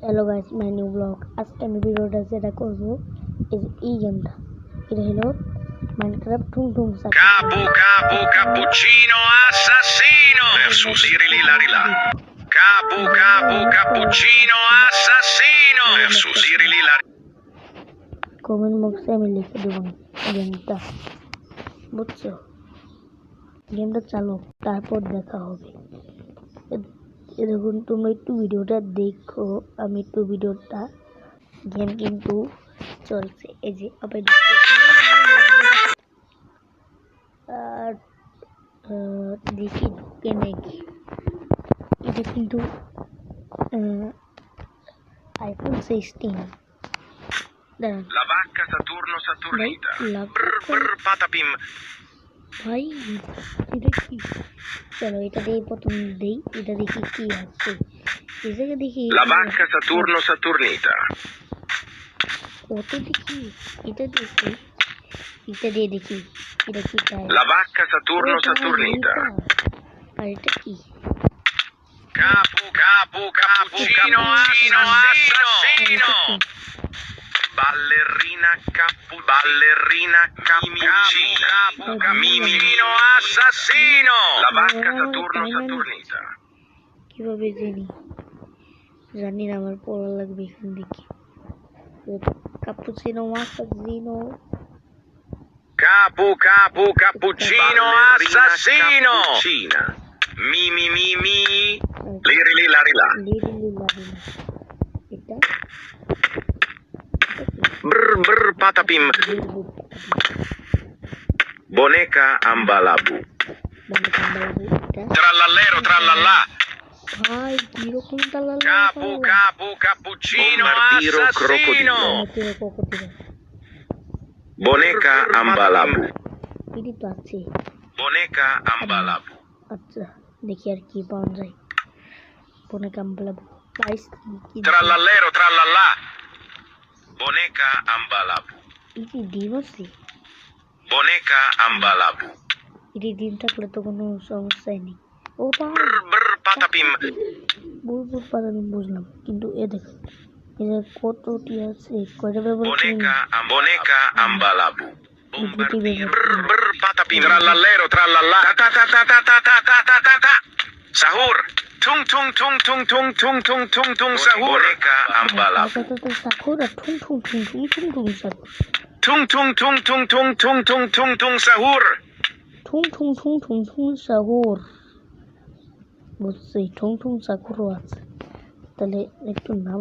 Hello guys, my new blog. আজকে আমি ভিডিওটা যেটা করবো এই গেমটা, এটা হলো মাইনক্রাফট ঠুং ঠুং সাকি। Capu capu cappuccino assassino versus Irili Larila. Capu capu cappuccino assassino versus Irili Larila. Comment বক্সে আমি লিখে দেবো গেমটা, বুঝছো? গেমটা চালো, তারপর দেখা হবে। দেখুন, তোমরা একটু ভিডিওটা দেখো, আমি একটু ভিডিওটা গেম কিন্তু চলছে, এই যে আর দেখি ঢুকে নাকি। এটা কিন্তু iPhone 16। La vacca Saturno Saturnita. Brr ভাই brr patapim. এটা কি? চলো এটা দিয়ে প্রথম দেই, এটা দেখি কি আছে। এই জায়গায় দেখি La vacca Saturno Saturnita. কত দেখি, এটা দেখি, এটা দিয়ে দেখি এটা কি চাই। La vacca Saturno Saturnita. আর এটা কি? Capu capu cappuccino assassino. Ballerina cappuccina. Mimino assassino. La vacca Saturno Saturnita. কিভাবে জানি না, আমার পড়া লাগবে এখান থেকে। Cappuccino আসাসিনো। Capu capu cappuccino assassino. Mi. Lirili larila. এটা Brr brr patapim. Boneca ambalabu. Trallallero trallallà. ভাই কিরকম তালা Capu capu cappuccino assassino. Boneca ambalabu. এটি তো আছে। Boneca ambalabu. আচ্ছা, দেখি আর কি পাওয়া যায়। ফোনে কাম্পলাবো guys, Trallallero trallallà. Boneca ambalabu. এটি ডিম আছে। Boneca ambalabu. এটি ডিম থাকলে তো কোনো সমস্যাই নেই। ও Brr brr patapim. বুঝলাম, কিন্তু এ দেখো এদের কতটি আছে, কয়টা ব্যবহার Boneca ambalabu. Brr brr patapim. Trallallero trallallà. Ta. Sahur. Tung sahur. Boneca ambalabu. সাকুরা ঠুং ঠুং সাকুর। Tung sahur. ঠুং সাকুর। বুঝছি, ঠুং সাকুরও আছে। তাহলে একটু নাম